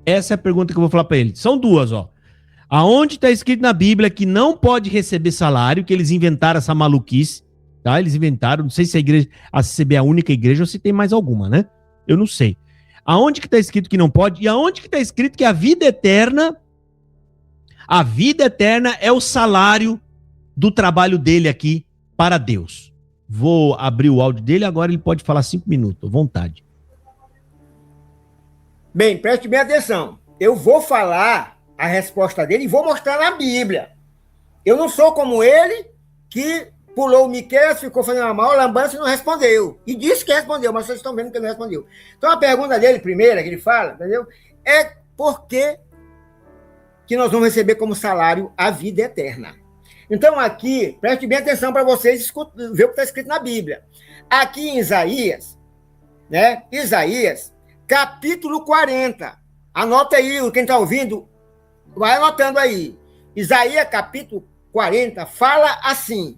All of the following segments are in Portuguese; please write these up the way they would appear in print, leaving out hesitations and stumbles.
Essa é a pergunta que eu vou falar para ele. São duas, ó. Aonde está escrito na Bíblia que não pode receber salário, que eles inventaram essa maluquice, tá? Eles inventaram, não sei se a CCB é a única igreja ou se tem mais alguma, né? Eu não sei. Aonde que está escrito que não pode? E aonde que está escrito que a vida eterna é o salário do trabalho dele aqui para Deus? Vou abrir o áudio dele, agora ele pode falar 5 minutos, à vontade. Bem, preste bem atenção. Eu vou falar a resposta dele e vou mostrar na Bíblia. Eu não sou como ele, que pulou o Miqueias, ficou fazendo uma maior lambança e não respondeu. E disse que respondeu, mas vocês estão vendo que ele não respondeu. Então a pergunta dele, primeira, que ele fala, entendeu? É por que nós vamos receber como salário a vida eterna. Então aqui, preste bem atenção para vocês ver o que está escrito na Bíblia. Aqui em Isaías, né? Isaías, capítulo 40. Anota aí, quem está ouvindo, vai anotando aí. Isaías, capítulo 40, fala assim,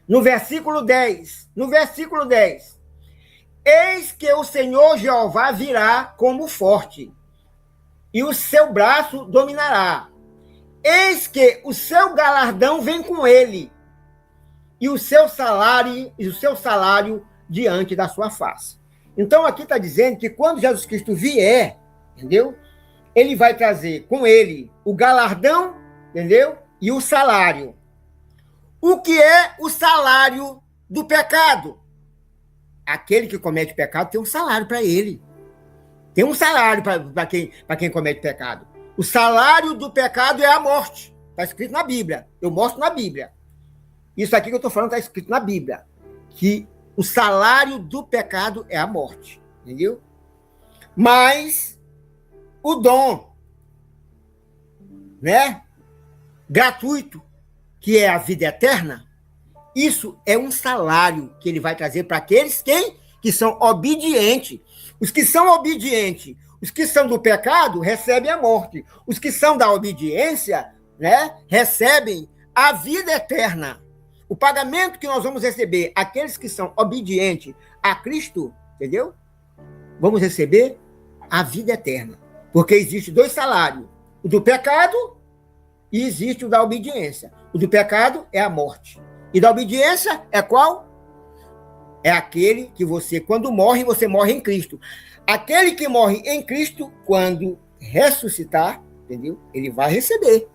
no versículo 10. Eis que o Senhor Jeová virá como forte, e o seu braço dominará. Eis que o seu galardão vem com ele, e o seu salário diante da sua face. Então aqui está dizendo que quando Jesus Cristo vier, entendeu? Ele vai trazer com ele o galardão, entendeu? E o salário. O que é o salário do pecado? Aquele que comete pecado tem um salário para ele. Tem um salário para quem comete pecado. O salário do pecado é a morte. Está escrito na Bíblia. Eu mostro na Bíblia. Isso aqui que eu estou falando está escrito na Bíblia. Que o salário do pecado é a morte. Entendeu? Mas o dom, né? Gratuito, que é a vida eterna, isso é um salário que ele vai trazer para aqueles que são obedientes. Os que são obedientes, os que são do pecado, recebem a morte. Os que são da obediência, né, recebem a vida eterna. O pagamento que nós vamos receber, aqueles que são obedientes a Cristo, entendeu? Vamos receber a vida eterna. Porque existe 2 salários. O do pecado e existe o da obediência. O do pecado é a morte. E da obediência é qual? É aquele que você, quando morre, você morre em Cristo. Aquele que morre em Cristo, quando ressuscitar, entendeu? Ele vai receber.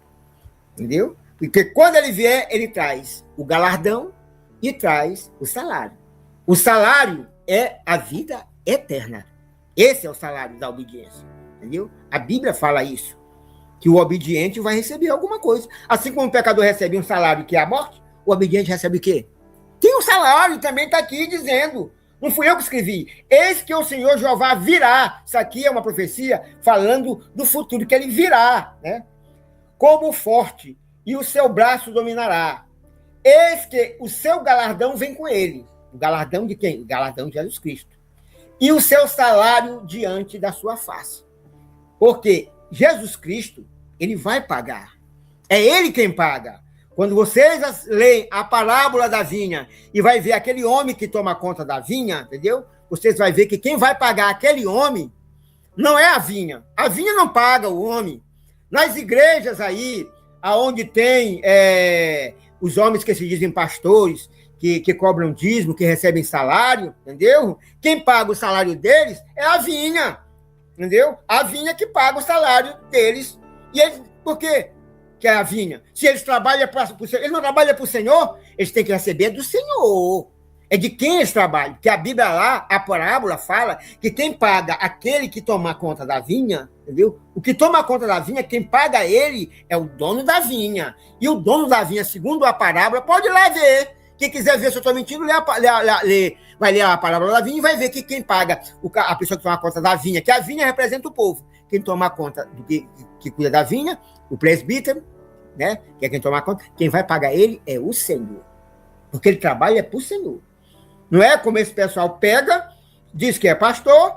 Entendeu? Porque quando ele vier, ele traz o galardão e traz o salário. O salário é a vida eterna. Esse é o salário da obediência. Entendeu? A Bíblia fala isso. Que o obediente vai receber alguma coisa. Assim como o pecador recebe um salário que é a morte, o obediente recebe o quê? Tem um salário, também está aqui dizendo. Não fui eu que escrevi. Eis que o Senhor Jeová virá. Isso aqui é uma profecia falando do futuro, que ele virá, né? Como forte, e o seu braço dominará. Eis que o seu galardão vem com ele. O galardão de quem? O galardão de Jesus Cristo. E o seu salário diante da sua face. Porque Jesus Cristo, ele vai pagar. É ele quem paga. Quando vocês leem a parábola da vinha e vai ver aquele homem que toma conta da vinha, entendeu? Vocês vão ver que quem vai pagar aquele homem não é a vinha. A vinha não paga o homem. Nas igrejas aí, aonde tem os homens que se dizem pastores, que cobram dízimo, que recebem salário, entendeu? Quem paga o salário deles é a vinha, entendeu? A vinha que paga o salário deles. E eles, por quê? Que é a vinha. Se eles trabalham para o Senhor, eles não trabalham para o Senhor, eles têm que receber do Senhor. É de quem eles trabalham. Porque a Bíblia lá, a parábola fala que quem paga aquele que toma conta da vinha, entendeu? O que toma conta da vinha, quem paga ele é o dono da vinha. E o dono da vinha, segundo a parábola, pode ir lá ver. Quem quiser ver se eu estou mentindo, vai ler a parábola da vinha e vai ver que quem paga, a pessoa que toma conta da vinha, que a vinha representa o povo. Quem toma conta do que cuida da vinha, o presbítero, né? Que é quem toma conta, quem vai pagar ele é o Senhor. Porque ele trabalha para o Senhor. Não é como esse pessoal pega, diz que é pastor,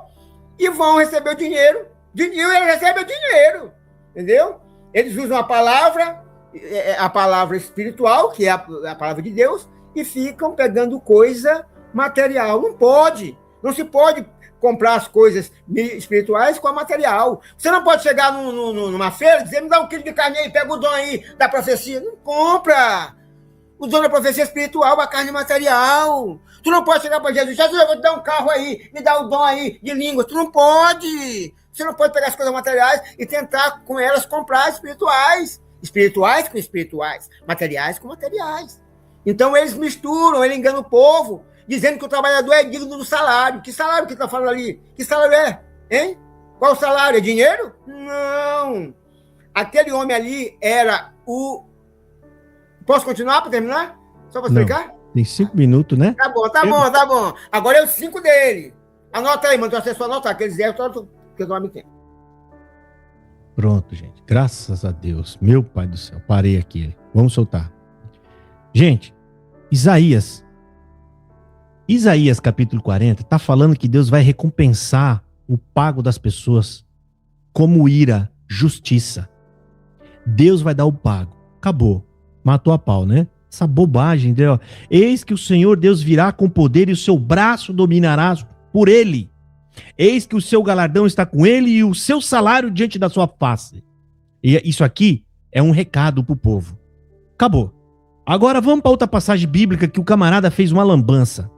e vão receber o dinheiro. E ele recebe o dinheiro. Entendeu? Eles usam a palavra espiritual, que é a palavra de Deus, e ficam pegando coisa material. Não pode. Não se pode comprar as coisas espirituais com a material. Você não pode chegar numa feira e dizer, me dá 1 quilo de carne aí, pega o dom aí da profecia. Não compra. O dom da profecia espiritual, a carne material. Tu não pode chegar para Jesus, Jesus, eu vou te dar um carro aí, me dá o dom aí de línguas. Tu não pode. Você não pode pegar as coisas materiais e tentar com elas comprar espirituais. Espirituais com espirituais. Materiais com materiais. Então eles misturam, ele engana o povo, dizendo que o trabalhador é digno do salário. Que salário que está falando ali? Que salário é? Hein? Qual o salário? É dinheiro? Não. Aquele homem ali era o... Posso continuar para terminar? Só para explicar? Tem 5 minutos, né? Tá bom. Agora é os 5 dele. Anota aí, mano. Você só anotar, aqueles 10 que eu dorme tempo. Pronto, gente. Graças a Deus. Meu Pai do céu. Parei aqui. Vamos soltar. Gente, Isaías capítulo 40 está falando que Deus vai recompensar o pago das pessoas como ira, justiça. Deus vai dar o pago. Acabou. Matou a pau, né? Essa bobagem. Entendeu? Eis que o Senhor Deus virá com poder e o seu braço dominará por ele. Eis que o seu galardão está com ele e o seu salário diante da sua face. E isso aqui é um recado para o povo. Acabou. Agora vamos para outra passagem bíblica que o camarada fez uma lambança.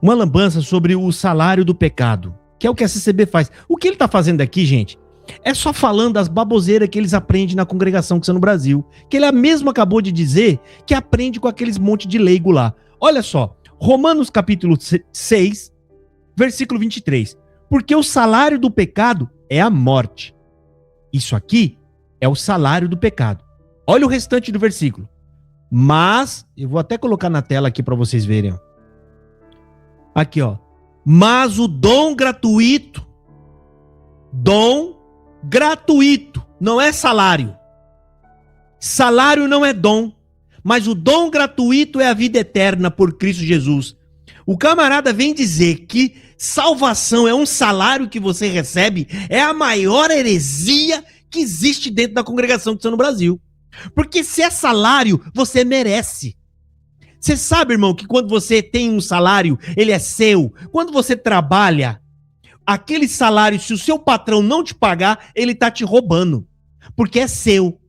Uma lambança sobre o salário do pecado, que é o que a CCB faz. O que ele está fazendo aqui, gente, é só falando das baboseiras que eles aprendem na congregação que está no Brasil. Que ele mesmo acabou de dizer que aprende com aqueles monte de leigo lá. Olha só, Romanos capítulo 6, versículo 23. Porque o salário do pecado é a morte. Isso aqui é o salário do pecado. Olha o restante do versículo. Mas, eu vou até colocar na tela aqui para vocês verem. Aqui, ó. Mas o dom gratuito, não é salário. Salário não é dom, mas o dom gratuito é a vida eterna por Cristo Jesus. O camarada vem dizer que salvação é um salário que você recebe, é a maior heresia que existe dentro da congregação cristã no Brasil. Porque se é salário, você merece. Você sabe, irmão, que quando você tem um salário, ele é seu. Quando você trabalha, aquele salário, se o seu patrão não te pagar, ele tá te roubando. Porque é seu.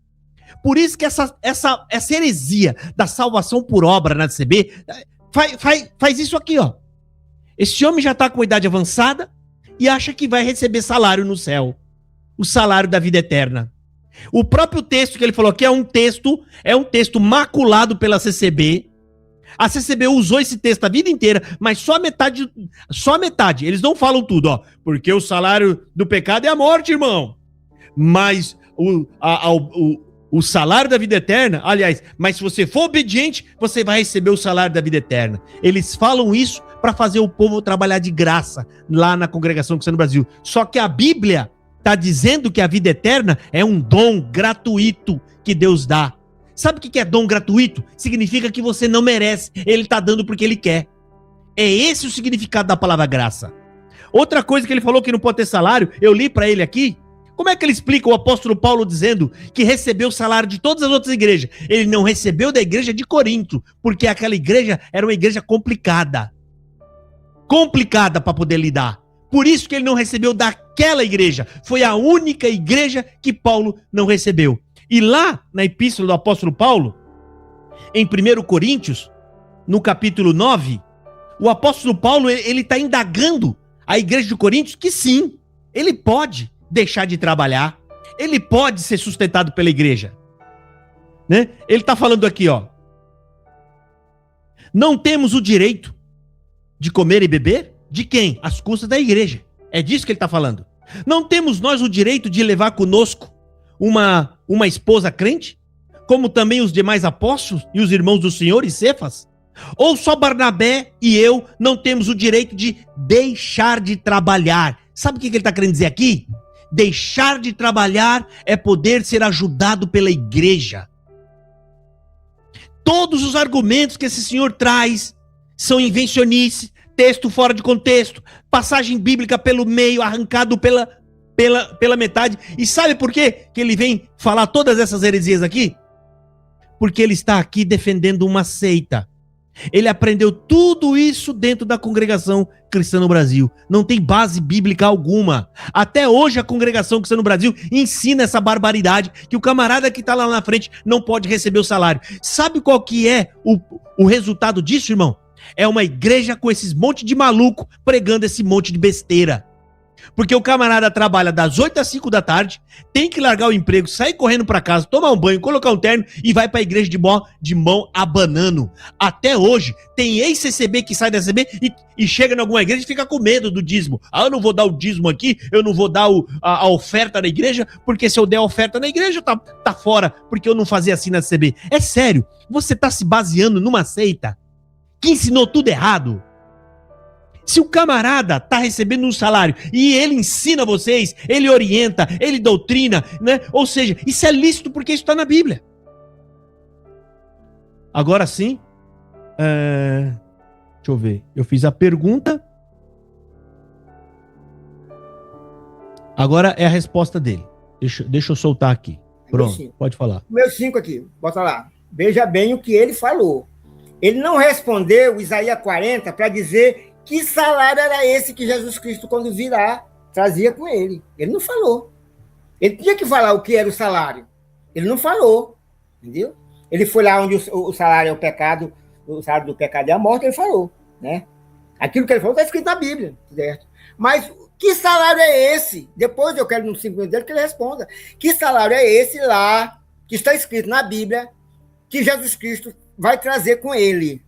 Por isso que essa heresia da salvação por obra na CB faz isso aqui, ó. Esse homem já tá com idade avançada e acha que vai receber salário no céu. O salário da vida eterna. O próprio texto que ele falou aqui é um texto maculado pela CCB. A CCB usou esse texto a vida inteira, mas só a metade. Eles não falam tudo, ó. Porque o salário do pecado é a morte, irmão. Mas o salário da vida eterna, aliás, mas se você for obediente, você vai receber o salário da vida eterna. Eles falam isso para fazer o povo trabalhar de graça lá na congregação cristã no Brasil. Só que a Bíblia está dizendo que a vida eterna é um dom gratuito que Deus dá. Sabe o que é dom gratuito? Significa que você não merece. Ele está dando porque ele quer. É esse o significado da palavra graça. Outra coisa que ele falou que não pode ter salário, eu li para ele aqui. Como é que ele explica o apóstolo Paulo dizendo que recebeu o salário de todas as outras igrejas? Ele não recebeu da igreja de Corinto, porque aquela igreja era uma igreja complicada. Complicada para poder lidar. Por isso que ele não recebeu daquela igreja. Foi a única igreja que Paulo não recebeu. E lá, na epístola do apóstolo Paulo, em 1 Coríntios, no capítulo 9, o apóstolo Paulo, ele está indagando a igreja de Coríntios que sim, ele pode deixar de trabalhar, ele pode ser sustentado pela igreja. Né? Ele está falando aqui, ó. Não temos o direito de comer e beber? De quem? Às custas da igreja. É disso que ele está falando. Não temos nós o direito de levar conosco uma esposa crente? Como também os demais apóstolos e os irmãos do Senhor e Cefas? Ou só Barnabé e eu não temos o direito de deixar de trabalhar? Sabe o que ele está querendo dizer aqui? Deixar de trabalhar é poder ser ajudado pela igreja. Todos os argumentos que esse senhor traz são invencionices, texto fora de contexto, passagem bíblica pelo meio, arrancado pela metade. E sabe por quê que ele vem falar todas essas heresias aqui? Porque ele está aqui defendendo uma seita. Ele aprendeu tudo isso dentro da congregação cristã no Brasil. Não tem base bíblica alguma. Até hoje a congregação cristã no Brasil ensina essa barbaridade, que o camarada que está lá na frente não pode receber o salário. Sabe qual que é o resultado disso, irmão? É uma igreja com esses monte de maluco pregando esse monte de besteira. Porque o camarada trabalha das 8 às 5 da tarde, tem que largar o emprego, sair correndo para casa, tomar um banho, colocar um terno e vai para a igreja de mão abanando. Até hoje, tem ex-CCB que sai da CCB e chega em alguma igreja e fica com medo do dízimo. Ah, eu não vou dar o dízimo aqui, eu não vou dar a oferta na igreja, porque se eu der a oferta na igreja, tá fora, porque eu não fazia assim na CCB. É sério, você tá se baseando numa seita que ensinou tudo errado? Se o camarada tá recebendo um salário e ele ensina vocês, ele orienta, ele doutrina, né? Ou seja, isso é lícito porque isso está na Bíblia. Agora sim, deixa eu ver. Eu fiz a pergunta. Agora é a resposta dele. Deixa eu soltar aqui. Pronto, pode falar. Meu 5 aqui, bota lá. Veja bem o que ele falou. Ele não respondeu Isaías 40 para dizer que salário era esse que Jesus Cristo, quando virá, trazia com ele. Ele não falou. Ele tinha que falar o que era o salário. Ele não falou. Entendeu? Ele foi lá onde o salário é o pecado, o salário do pecado é a morte, ele falou. Né? Aquilo que ele falou está escrito na Bíblia. Certo? Mas que salário é esse? Depois eu quero no 5 minutos dele que ele responda. Que salário é esse lá, que está escrito na Bíblia, que Jesus Cristo vai trazer com ele?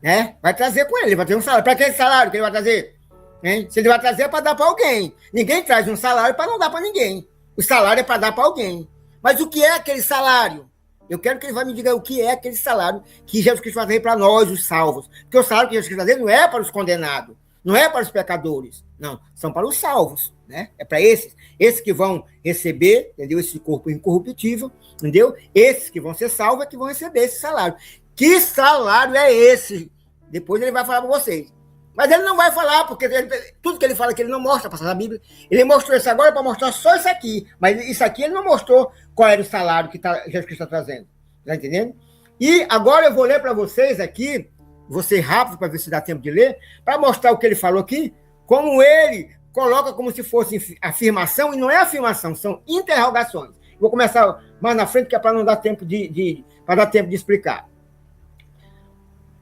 Né? Vai trazer com ele vai ter um salário. Para que esse salário que ele vai trazer? Hein? Se ele vai trazer é para dar para alguém. Ninguém traz um salário para não dar para ninguém. O salário é para dar para alguém. Mas o que é aquele salário? Eu quero que ele vai me dizer o que é aquele salário que Jesus Cristo vai trazer para nós, os salvos. Porque o salário que Jesus Cristo vai trazer não é para os condenados, não é para os pecadores, não, são para os salvos, né? É para esses que vão receber, entendeu? Esse corpo incorruptível, entendeu? Esses que vão ser salvos é que vão receber esse salário. Que salário é esse? Depois ele vai falar para vocês. Mas ele não vai falar, porque tudo que ele fala que ele não mostra, passar na Bíblia. Ele mostrou isso agora para mostrar só isso aqui. Mas isso aqui ele não mostrou qual era o salário que Jesus Cristo está trazendo. Está entendendo? E agora eu vou ler para vocês aqui, vou ser rápido para ver se dá tempo de ler, para mostrar o que ele falou aqui, como ele coloca como se fosse afirmação, e não é afirmação, são interrogações. Vou começar mais na frente, que é para não dar tempo para dar tempo de explicar.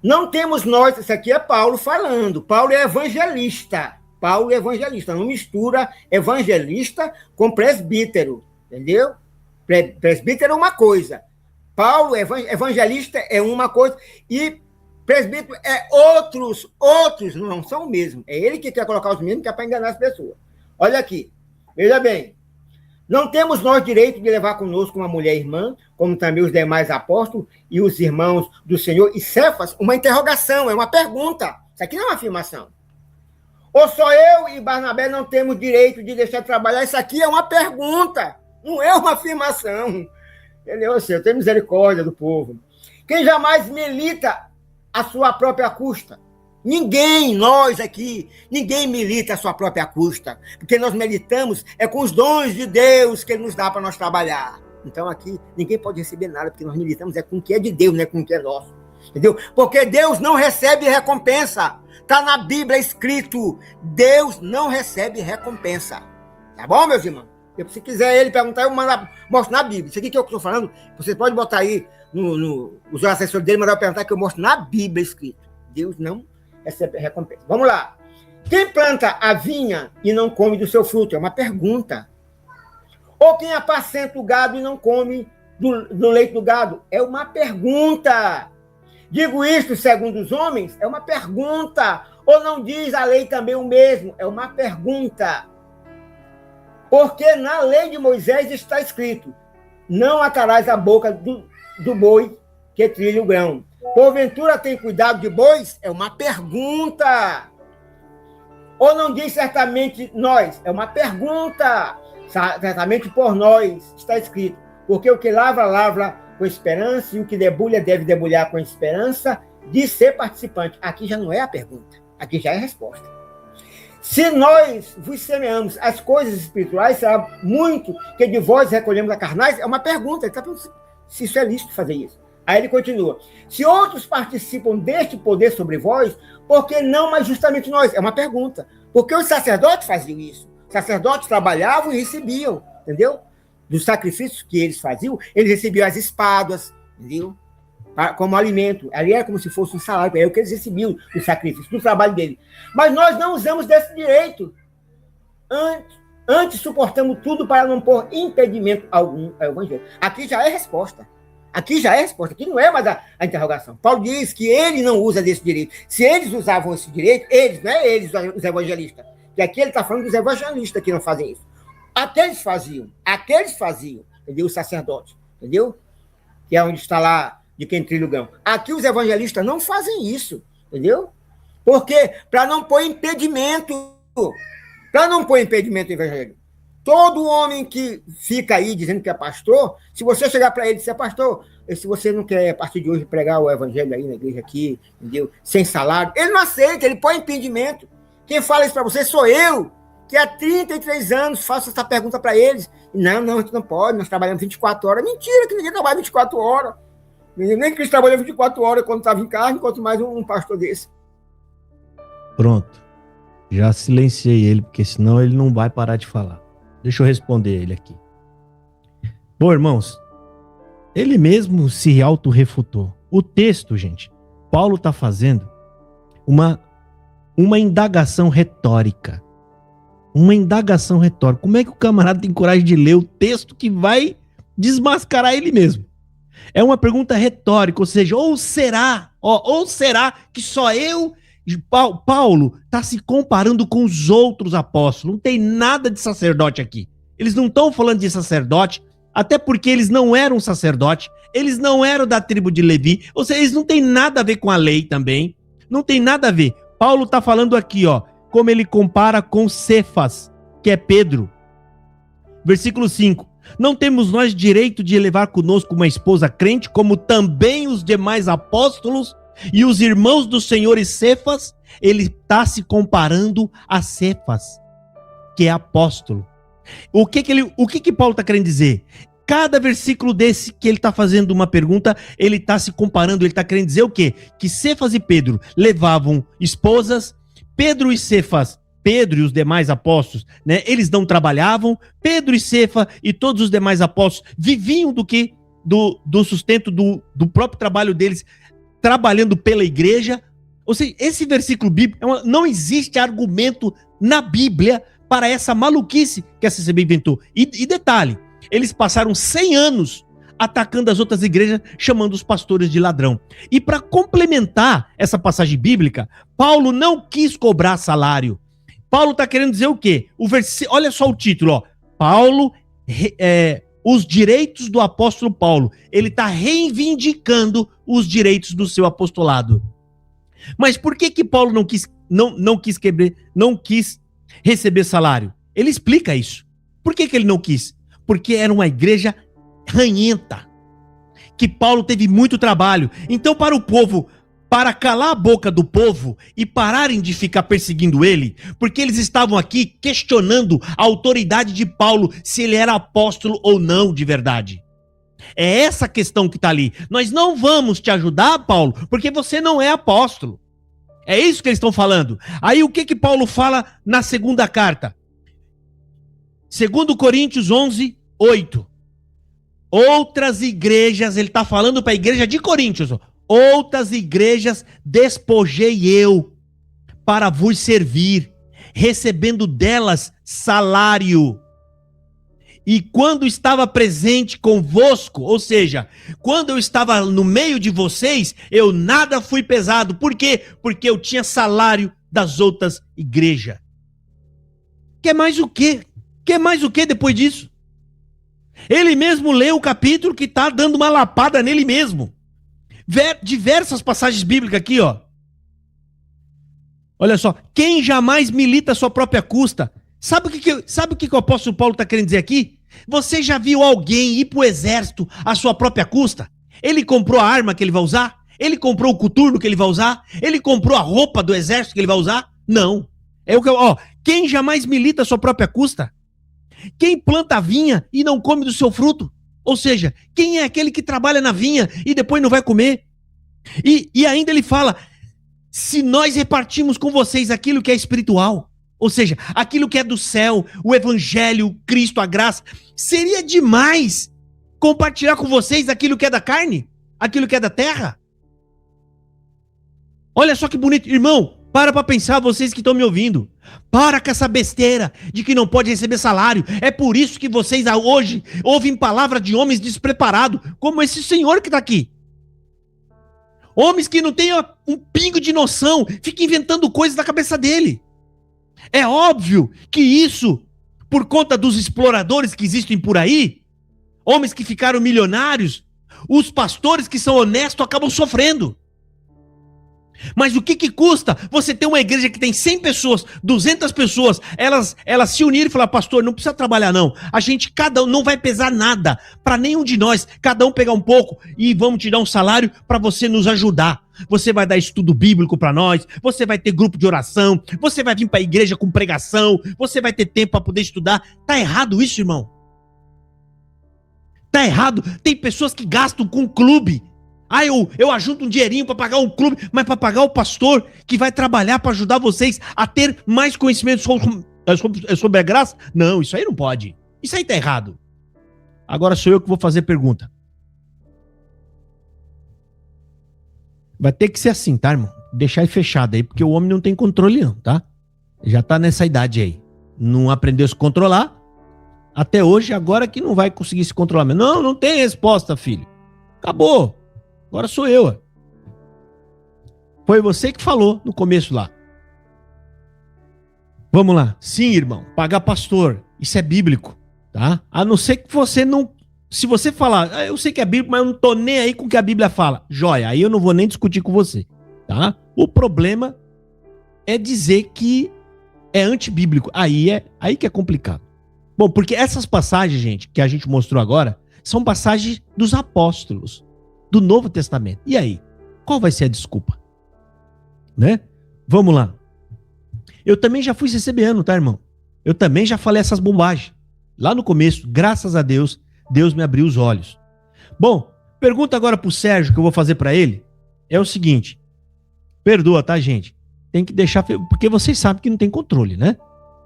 Não temos nós, isso aqui é Paulo falando. Paulo é evangelista. Não mistura evangelista com presbítero. Entendeu? Presbítero é uma coisa. Paulo, evangelista, é uma coisa. E presbítero é outros não são o mesmo. É ele que quer colocar os mesmos, que é para enganar as pessoas. Olha aqui. Veja bem. Não temos nós direito de levar conosco uma mulher irmã, como também os demais apóstolos e os irmãos do Senhor. E Cefas, uma interrogação, é uma pergunta. Isso aqui não é uma afirmação. Ou só eu e Barnabé não temos direito de deixar de trabalhar? Isso aqui é uma pergunta, não é uma afirmação. Entendeu? Senhor, tem misericórdia do povo. Quem jamais milita a sua própria custa? Ninguém, nós aqui, ninguém milita a sua própria custa, porque nós militamos com os dons de Deus que Ele nos dá para nós trabalhar. Então aqui, ninguém pode receber nada, porque nós militamos com o que é de Deus, não é com o que é nosso. Entendeu? Porque Deus não recebe recompensa. Está na Bíblia escrito, Deus não recebe recompensa. Tá bom, meus irmãos? Se quiser ele perguntar, eu mostro na Bíblia. Isso aqui que eu estou falando, você pode botar aí os assessores dele, mandar eu perguntar, que eu mostro na Bíblia escrito. Deus não recebe recompensa. Vamos lá. Quem planta a vinha e não come do seu fruto? É uma pergunta. Ou quem apacenta o gado e não come do leite do gado? É uma pergunta. Digo isto segundo os homens? É uma pergunta. Ou não diz a lei também o mesmo? É uma pergunta. Porque na lei de Moisés está escrito: não atarás a boca do boi que trilha o grão. Porventura tem cuidado de bois? É uma pergunta. Ou não diz certamente nós? É uma pergunta. Certamente por nós está escrito. Porque o que lavra, lavra com esperança, e o que debulha, deve debulhar com esperança de ser participante. Aqui já não é a pergunta. Aqui já é a resposta. Se nós vos semeamos as coisas espirituais, será muito que de vós recolhemos a carnais? É uma pergunta. Ele está perguntando se isso é lícito fazer isso. Aí ele continua. Se outros participam deste poder sobre vós, por que não mais justamente nós? É uma pergunta. Porque os sacerdotes faziam isso. Os sacerdotes trabalhavam e recebiam, entendeu? Dos sacrifícios que eles faziam, eles recebiam as espadas, entendeu? Como alimento. Ali era como se fosse um salário. É o que eles recebiam do sacrifício, do trabalho dele. Mas nós não usamos desse direito. Antes suportamos tudo para não pôr impedimento algum ao evangelho. Aqui já é resposta. Aqui não é mais a interrogação. Paulo diz que ele não usa desse direito. Se eles usavam esse direito, eles, não é eles, os evangelistas. E aqui ele está falando dos evangelistas que não fazem isso. Aqueles faziam, entendeu? Os sacerdotes, entendeu? Que é onde está lá de quem trilha o gão. Aqui os evangelistas não fazem isso, entendeu? Por quê? Para não pôr impedimento. Para não pôr impedimento no evangelho. Todo homem que fica aí dizendo que é pastor, se você chegar para ele e disser, pastor, se você não quer, a partir de hoje, pregar o evangelho aí na igreja aqui, entendeu? Sem salário, ele não aceita, ele põe impedimento. Quem fala isso para você sou eu, que há 33 anos faço essa pergunta para eles. Não, a gente não pode, nós trabalhamos 24 horas. Mentira, que ninguém trabalha 24 horas. Nem Cristo trabalhou 24 horas quando estava em carne, quanto mais um pastor desse. Pronto. Já silenciei ele, porque senão ele não vai parar de falar. Deixa eu responder ele aqui. Bom, irmãos, ele mesmo se autorrefutou. O texto, gente, Paulo está fazendo uma indagação retórica. Uma indagação retórica. Como é que o camarada tem coragem de ler o texto que vai desmascarar ele mesmo? É uma pergunta retórica, ou seja, ou será que só eu... Paulo está se comparando com os outros apóstolos. Não tem nada de sacerdote aqui. Eles não estão falando de sacerdote, até porque eles não eram sacerdote, eles não eram da tribo de Levi, ou seja, eles não têm nada a ver com a lei também. Não tem nada a ver. Paulo está falando aqui, ó, como ele compara com Cefas, que é Pedro. Versículo 5. Não temos nós direito de levar conosco uma esposa crente, como também os demais apóstolos e os irmãos do Senhor e Cefas? Ele está se comparando a Cefas, que é apóstolo. O que Paulo está querendo dizer? Cada versículo desse que ele está fazendo uma pergunta, ele está se comparando, ele está querendo dizer o quê? Que Cefas e Pedro levavam esposas, Pedro e os demais apóstolos, né, eles não trabalhavam, Pedro e Cefas e todos os demais apóstolos viviam do sustento do próprio trabalho deles, trabalhando pela igreja. Ou seja, esse versículo bíblico, não existe argumento na Bíblia para essa maluquice que a CCB inventou. E detalhe, eles passaram 100 anos atacando as outras igrejas, chamando os pastores de ladrão. E para complementar essa passagem bíblica, Paulo não quis cobrar salário. Paulo está querendo dizer o quê? Olha só o título, ó. Paulo, os direitos do apóstolo Paulo. Ele está reivindicando os direitos do seu apostolado. Mas por que Paulo não quis receber salário? Ele explica isso. Por que ele não quis? Porque era uma igreja ranhenta, que Paulo teve muito trabalho. Então, para o povo, para calar a boca do povo e pararem de ficar perseguindo ele, porque eles estavam aqui questionando a autoridade de Paulo, se ele era apóstolo ou não de verdade. É essa questão que está ali. Nós não vamos te ajudar, Paulo, porque você não é apóstolo. É isso que eles estão falando. Aí o que Paulo fala na segunda carta? 2 Coríntios 11, 8. Outras igrejas, ele está falando para a igreja de Coríntios, outras igrejas despojei eu para vos servir, recebendo delas salário. E quando estava presente convosco, ou seja, quando eu estava no meio de vocês, eu nada fui pesado. Por quê? Porque eu tinha salário das outras igrejas. Quer mais o quê? Quer mais o quê depois disso? Ele mesmo leu o capítulo que está dando uma lapada nele mesmo. Diversas passagens bíblicas aqui, ó. Olha só. Quem jamais milita a sua própria custa? Sabe o que o apóstolo Paulo está querendo dizer aqui? Você já viu alguém ir para o exército à sua própria custa? Ele comprou a arma que ele vai usar? Ele comprou o coturno que ele vai usar? Ele comprou a roupa do exército que ele vai usar? Não. Quem jamais milita a sua própria custa? Quem planta vinha e não come do seu fruto? Ou seja, quem é aquele que trabalha na vinha e depois não vai comer? E ainda ele fala, se nós repartimos com vocês aquilo que é espiritual, ou seja, aquilo que é do céu, o evangelho, o Cristo, a graça, seria demais compartilhar com vocês aquilo que é da carne, aquilo que é da terra? Olha só que bonito. Irmão, para pensar, vocês que estão me ouvindo. Para com essa besteira de que não pode receber salário. É por isso que vocês hoje ouvem palavra de homens despreparados, como esse senhor que está aqui. Homens que não têm um pingo de noção, ficam inventando coisas na cabeça dele. É óbvio que isso, por conta dos exploradores que existem por aí, homens que ficaram milionários, os pastores que são honestos acabam sofrendo. Mas o que custa você ter uma igreja que tem 100 pessoas, 200 pessoas, elas se unirem e falar, pastor, não precisa trabalhar não, cada um não vai pesar nada para nenhum de nós, cada um pegar um pouco e vamos te dar um salário para você nos ajudar. Você vai dar estudo bíblico para nós, você vai ter grupo de oração, você vai vir para a igreja com pregação, você vai ter tempo para poder estudar. Tá errado isso, irmão? Tá errado. Tem pessoas que gastam com clube. Eu ajunto um dinheirinho para pagar um clube, mas para pagar o pastor que vai trabalhar para ajudar vocês a ter mais conhecimento sobre a graça? Não, isso aí não pode. Isso aí tá errado. Agora sou eu que vou fazer pergunta. Vai ter que ser assim, tá, irmão? Deixar aí fechado aí, porque o homem não tem controle não, tá? Já tá nessa idade aí. Não aprendeu a se controlar. Até hoje, agora que não vai conseguir se controlar. Não tem resposta, filho. Acabou. Agora sou eu. Foi você que falou no começo lá. Vamos lá. Sim, irmão. Pagar pastor. Isso é bíblico, tá? A não ser que você não... Se você falar, eu sei que é bíblico, mas eu não tô nem aí com o que a Bíblia fala. Joia, aí eu não vou nem discutir com você, tá? O problema é dizer que é antibíblico. Aí que é complicado. Bom, porque essas passagens, gente, que a gente mostrou agora, são passagens dos apóstolos, do Novo Testamento. E aí? Qual vai ser a desculpa? Né? Vamos lá. Eu também já fui CCBano, tá, irmão? Eu também já falei essas bobagens. Lá no começo, graças a Deus, Deus me abriu os olhos. Bom, pergunta agora pro Sérgio, que eu vou fazer pra ele, é o seguinte. Perdoa, tá, gente? Tem que deixar... Porque vocês sabem que não tem controle, né?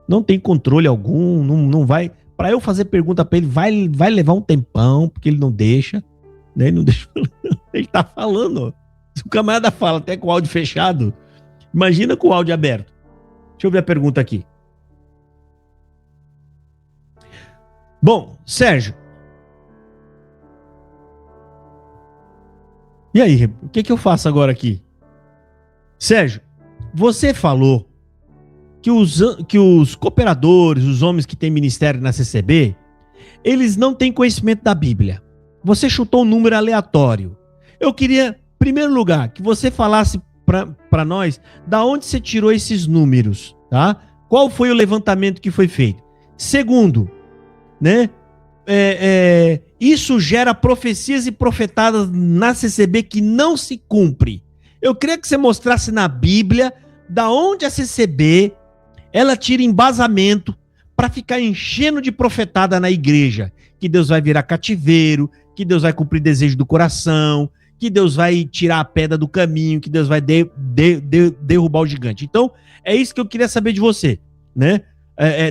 Não tem controle algum, não vai... Pra eu fazer pergunta pra ele, vai levar um tempão, porque ele não deixa... Ele não deixa. Ele tá falando. Se o camarada fala até com o áudio fechado, imagina com o áudio aberto. Deixa eu ver a pergunta aqui. Bom, Sérgio. E aí, o que eu faço agora aqui? Sérgio, você falou que os cooperadores, os homens que têm ministério na CCB, eles não têm conhecimento da Bíblia. Você chutou um número aleatório. Eu queria, em primeiro lugar, que você falasse para nós da onde você tirou esses números, tá? Qual foi o levantamento que foi feito? Segundo, né? Isso gera profecias e profetadas na CCB que não se cumpre. Eu queria que você mostrasse na Bíblia da onde a CCB ela tira embasamento para ficar enchendo de profetada na igreja. Que Deus vai virar cativeiro, que Deus vai cumprir desejo do coração, que Deus vai tirar a pedra do caminho, que Deus vai derrubar o gigante. Então, é isso que eu queria saber de você, né?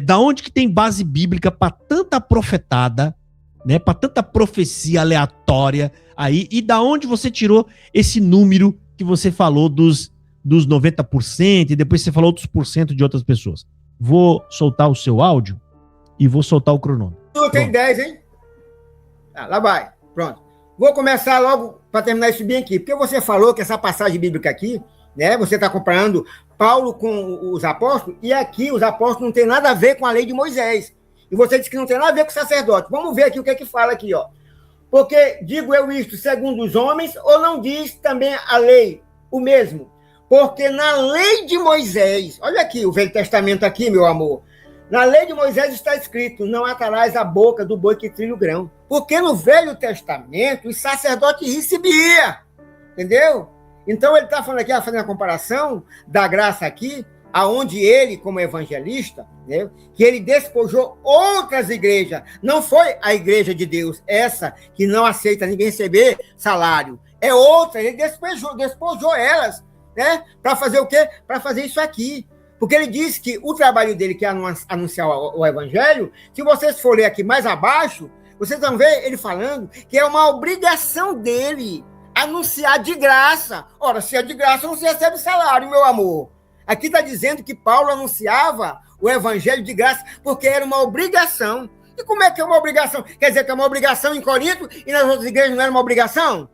Da onde que tem base bíblica para tanta profetada, né? Para tanta profecia aleatória aí, e da onde você tirou esse número que você falou dos 90%, e depois você falou outros porcento de outras pessoas. Vou soltar o seu áudio e vou soltar o cronômetro. Tem 10, hein? Lá vai. Pronto. Vou começar logo para terminar isso bem aqui. Porque você falou que essa passagem bíblica aqui, né? Você está comparando Paulo com os apóstolos, e aqui os apóstolos não tem nada a ver com a lei de Moisés. E você disse que não tem nada a ver com o sacerdote. Vamos ver aqui o que é que fala aqui, ó. Porque digo eu isto segundo os homens, ou não diz também a lei o mesmo? Porque na lei de Moisés, olha aqui o Velho Testamento aqui, meu amor. Na lei de Moisés está escrito, não atarás a boca do boi que trilha o grão. Porque no Velho Testamento, os sacerdotes recebiam, entendeu? Então ele está falando aqui, fazendo a comparação da graça aqui, aonde ele, como evangelista, né, que ele despojou outras igrejas. Não foi a igreja de Deus, essa que não aceita ninguém receber salário. É outra, ele despojou elas, né, para fazer o quê? Para fazer isso aqui. Porque ele disse que o trabalho dele, que é anunciar o evangelho, se vocês forem aqui mais abaixo, vocês vão ver ele falando que é uma obrigação dele anunciar de graça. Ora, se é de graça, não se recebe salário, meu amor. Aqui está dizendo que Paulo anunciava o evangelho de graça porque era uma obrigação. E como é que é uma obrigação? Quer dizer que é uma obrigação em Corinto e nas outras igrejas não era uma obrigação?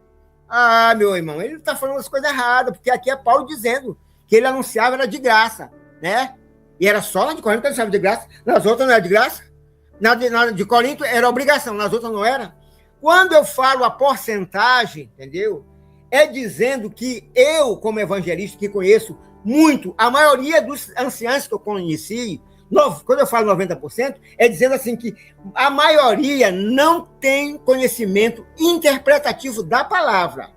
Ah, meu irmão, ele está falando as coisas erradas, porque aqui é Paulo dizendo que ele anunciava era de graça, né? E era só na de Corinto que ele anunciava de graça, nas outras não era de graça. Na de Corinto era obrigação, nas outras não era. Quando eu falo a porcentagem, entendeu? É dizendo que eu, como evangelista, que conheço muito, a maioria dos anciãos que eu conheci, quando eu falo 90%, é dizendo assim que a maioria não tem conhecimento interpretativo da palavra.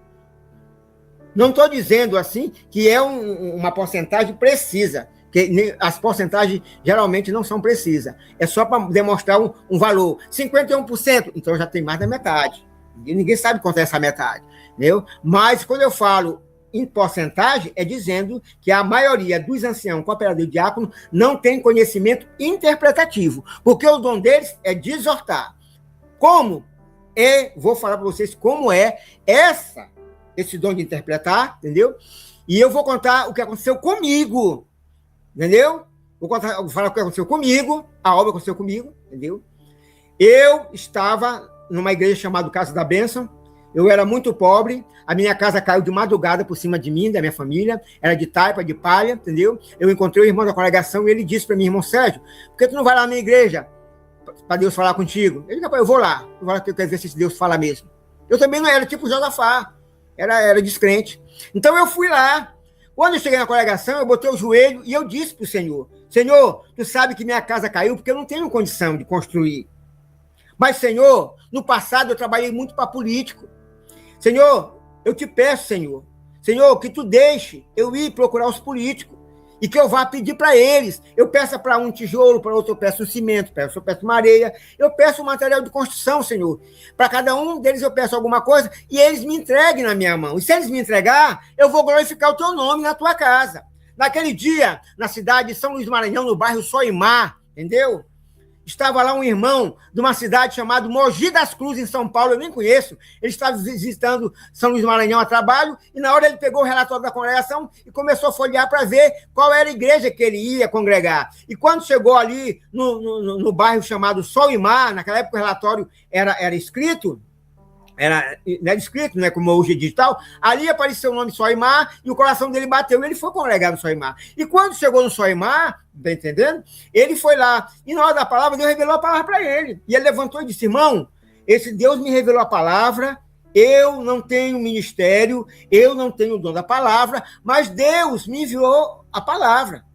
Não estou dizendo assim que é uma porcentagem precisa, que as porcentagens geralmente não são precisas. É só para demonstrar um valor. 51%, então já tem mais da metade. Ninguém sabe quanto é essa metade. Entendeu? Mas quando eu falo em porcentagem, é dizendo que a maioria dos anciãos, cooperadores e diáconos, não tem conhecimento interpretativo, porque o dom deles é de exortar. Como é, vou falar para vocês como é esse dom de interpretar, entendeu? E eu vou contar o que aconteceu comigo, entendeu? Vou falar o que aconteceu comigo, a obra aconteceu comigo, entendeu? Eu estava numa igreja chamada Casa da Bênção. Eu era muito pobre, a minha casa caiu de madrugada por cima de mim, da minha família, era de taipa, de palha, entendeu? Eu encontrei o irmão da congregação e ele disse para mim, irmão Sérgio, por que tu não vai lá na minha igreja para Deus falar contigo? Ele disse, eu vou lá, eu quero ver se Deus fala mesmo. Eu também não era tipo Josafá, era descrente. Então eu fui lá. Quando eu cheguei na congregação, eu botei o joelho e eu disse para o Senhor, Senhor, tu sabe que minha casa caiu porque eu não tenho condição de construir. Mas, Senhor, no passado eu trabalhei muito para político. Senhor, eu te peço, Senhor, que tu deixe eu ir procurar os políticos e que eu vá pedir para eles. Eu peço para um tijolo, para outro eu peço um cimento, eu peço uma areia, eu peço um material de construção, Senhor. Para cada um deles eu peço alguma coisa e eles me entreguem na minha mão. E se eles me entregar, eu vou glorificar o teu nome na tua casa. Naquele dia, na cidade de São Luís do Maranhão, no bairro Soimar, entendeu? Estava lá um irmão de uma cidade chamada Mogi das Cruzes, em São Paulo, eu nem conheço. Ele estava visitando São Luís do Maranhão a trabalho, e na hora ele pegou o relatório da congregação e começou a folhear para ver qual era a igreja que ele ia congregar. E quando chegou ali no bairro chamado Sol e Mar, naquela época o relatório era escrito, não era escrito, né, como hoje é digital, ali apareceu o nome Soimar e o coração dele bateu e ele foi congregar no Soimar. E quando chegou no Soimar, tá entendendo? Ele foi lá e na hora da palavra, Deus revelou a palavra para ele. E ele levantou e disse, irmão, esse Deus me revelou a palavra, eu não tenho ministério, eu não tenho o dom da palavra, mas Deus me enviou a palavra.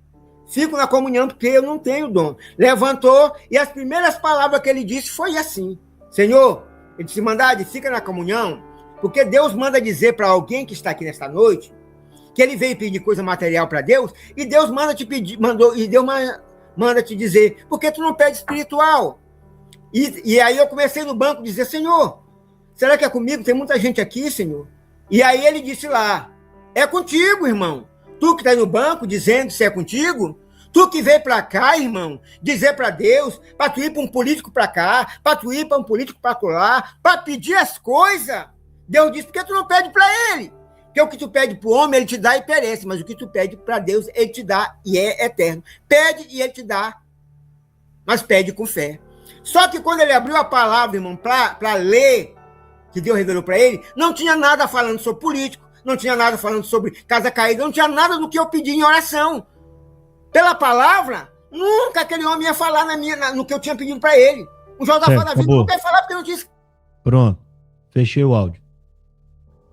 Fico na comunhão porque eu não tenho dom. Levantou e as primeiras palavras que ele disse foi assim, Senhor, ele disse, Mandade, fica na comunhão, porque Deus manda dizer para alguém que está aqui nesta noite que ele veio pedir coisa material para Deus, e Deus manda te pedir, Deus manda te dizer, porque tu não pede espiritual. E aí eu comecei no banco a dizer, Senhor, será que é comigo? Tem muita gente aqui, Senhor. E aí ele disse lá, é contigo, irmão. Tu que está aí no banco dizendo se é contigo, tu que veio para cá, irmão, dizer para Deus, para tu ir para um político para cá, para tu ir para um político para lá, para pedir as coisas. Deus disse, por que tu não pede para ele? Porque o que tu pede para o homem, ele te dá e perece, mas o que tu pede para Deus, ele te dá e é eterno. Pede e ele te dá, mas pede com fé. Só que quando ele abriu a palavra, irmão, para ler, que Deus revelou para ele, não tinha nada falando sobre político, não tinha nada falando sobre casa caída, não tinha nada do que eu pedi em oração. Pela palavra, nunca aquele homem ia falar no que eu tinha pedido para ele. O Josafá da vida não quer falar porque não disse. Pronto, fechei o áudio.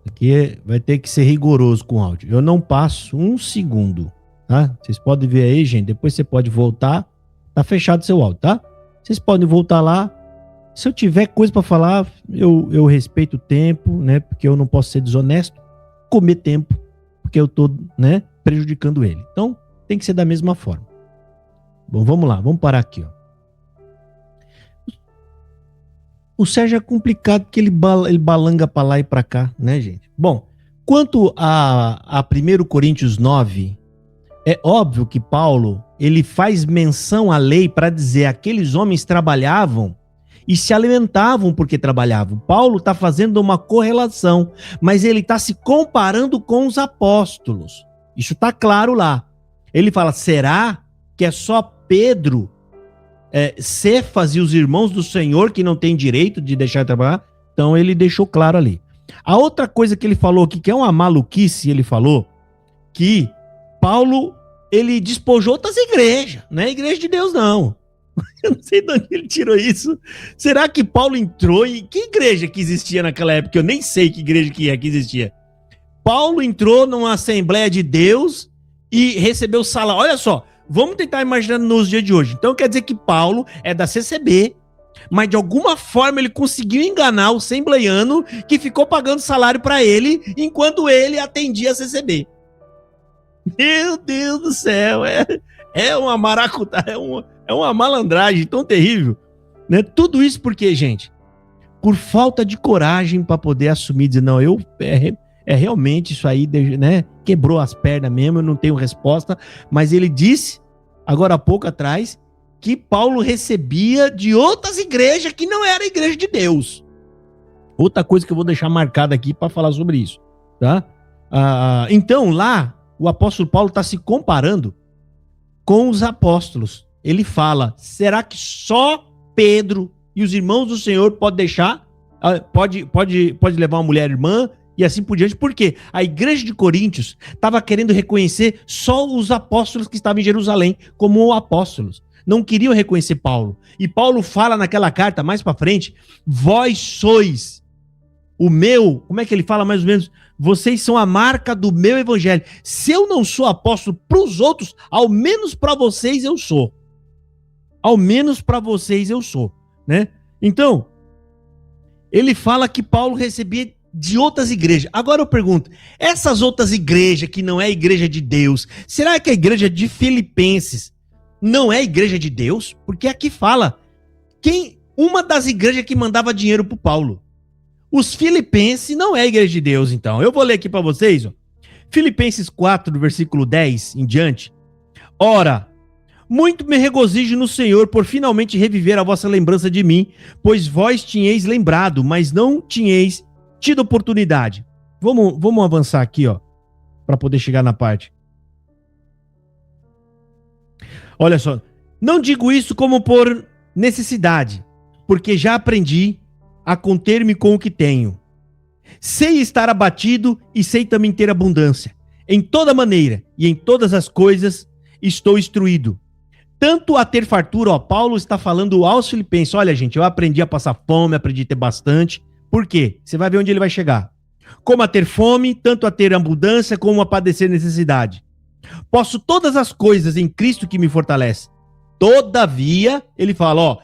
Aqui vai ter que ser rigoroso com o áudio. Eu não passo um segundo, tá? Vocês podem ver aí, gente, depois você pode voltar. Tá fechado seu áudio, tá? Vocês podem voltar lá. Se eu tiver coisa para falar, eu respeito o tempo, né? Porque eu não posso ser desonesto, comer tempo, porque eu tô, né, prejudicando ele. Então, tem que ser da mesma forma. Bom, vamos lá, vamos parar aqui, ó. O Sérgio é complicado porque ele balanga para lá e para cá, né, gente? Bom, quanto a 1 Coríntios 9, é óbvio que Paulo, ele faz menção à lei para dizer aqueles homens trabalhavam e se alimentavam porque trabalhavam. Paulo está fazendo uma correlação, mas ele está se comparando com os apóstolos. Isso está claro lá. Ele fala, será que é só Pedro, Cefas e os irmãos do Senhor que não têm direito de deixar de trabalhar? Então ele deixou claro ali. A outra coisa que ele falou aqui, que é uma maluquice, ele falou que Paulo, ele despojou outras igrejas, não é igreja de Deus não. Eu não sei de onde ele tirou isso. Será que Paulo entrou em... Que igreja que existia naquela época? Eu nem sei que igreja que existia. Paulo entrou numa Assembleia de Deus e recebeu salário. Olha só, vamos tentar imaginar nos dias de hoje. Então quer dizer que Paulo é da CCB, mas de alguma forma ele conseguiu enganar o assembleiano que ficou pagando salário para ele enquanto ele atendia a CCB. Meu Deus do céu, é uma maracutá, é uma malandragem tão terrível, né? Tudo isso porque, gente, por falta de coragem para poder assumir, dizer, não, realmente isso aí, né? Quebrou as pernas mesmo, eu não tenho resposta, mas ele disse, agora há pouco atrás, que Paulo recebia de outras igrejas que não era a igreja de Deus. Outra coisa que eu vou deixar marcada aqui para falar sobre isso, tá? Então, lá, o apóstolo Paulo está se comparando com os apóstolos. Ele fala, será que só Pedro e os irmãos do Senhor podem deixar, pode levar uma mulher irmã e assim por diante? Porque a igreja de Coríntios estava querendo reconhecer só os apóstolos que estavam em Jerusalém como apóstolos. Não queriam reconhecer Paulo. E Paulo fala naquela carta, mais para frente, vós sois o meu, como é que ele fala mais ou menos? Vocês são a marca do meu evangelho. Se eu não sou apóstolo para os outros, ao menos para vocês eu sou. Ao menos para vocês eu sou, né? Então, ele fala que Paulo recebia de outras igrejas. Agora eu pergunto, essas outras igrejas que não é a igreja de Deus, será que a igreja de Filipenses não é a igreja de Deus? Porque aqui fala, uma das igrejas que mandava dinheiro para Paulo. Os Filipenses não é a igreja de Deus, então. Eu vou ler aqui para vocês, ó. Filipenses 4, do versículo 10 em diante. Ora, muito me regozijo no Senhor por finalmente reviver a vossa lembrança de mim, pois vós tinhais lembrado, mas não tinhais tido oportunidade. Vamos avançar aqui, ó, para poder chegar na parte. Olha só, não digo isso como por necessidade, porque já aprendi a conter-me com o que tenho. Sei estar abatido e sei também ter abundância. Em toda maneira e em todas as coisas estou instruído. Tanto a ter fartura, ó, Paulo está falando aos filipenses, olha gente, eu aprendi a passar fome, aprendi a ter bastante. Por quê? Você vai ver onde ele vai chegar. Como a ter fome, tanto a ter abundância, como a padecer necessidade. Posso todas as coisas em Cristo que me fortalece. Todavia, ele fala, ó,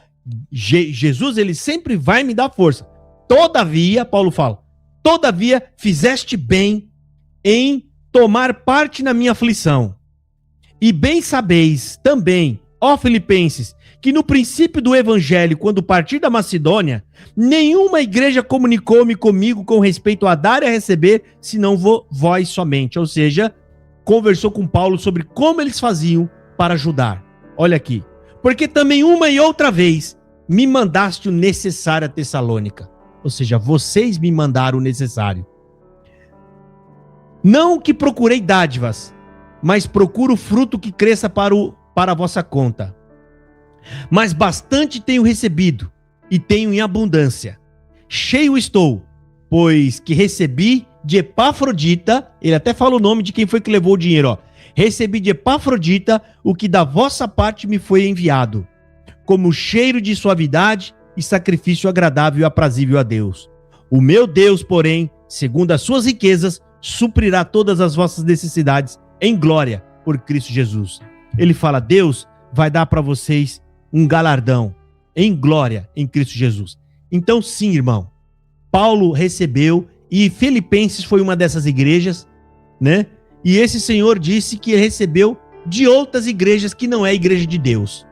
Jesus, ele sempre vai me dar força. Todavia, Paulo fala, todavia fizeste bem em tomar parte na minha aflição. E bem sabeis também, ó Filipenses, que no princípio do evangelho, quando parti da Macedônia, nenhuma igreja comunicou-me comigo com respeito a dar e a receber, senão vós somente. Ou seja, conversou com Paulo sobre como eles faziam para ajudar. Olha aqui. Porque também uma e outra vez me mandaste o necessário a Tessalônica. Ou seja, vocês me mandaram o necessário. Não que procurei dádivas, mas procuro fruto que cresça para a vossa conta. Mas bastante tenho recebido, e tenho em abundância. Cheio estou, pois que recebi de Epafrodita, ele até fala o nome de quem foi que levou o dinheiro, ó. Recebi de Epafrodita o que da vossa parte me foi enviado, como cheiro de suavidade e sacrifício agradável e aprazível a Deus. O meu Deus, porém, segundo as suas riquezas, suprirá todas as vossas necessidades em glória por Cristo Jesus. Ele fala, Deus vai dar para vocês um galardão em glória em Cristo Jesus. Então sim, irmão, Paulo recebeu, e Filipenses foi uma dessas igrejas, né? E esse senhor disse que ele recebeu de outras igrejas que não é a igreja de Deus.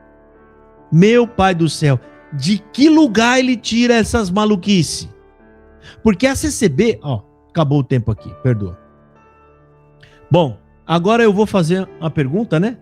Meu pai do céu, de que lugar ele tira essas maluquices? Porque a CCB, ó, acabou o tempo aqui, perdoa. Bom, agora eu vou fazer uma pergunta, né?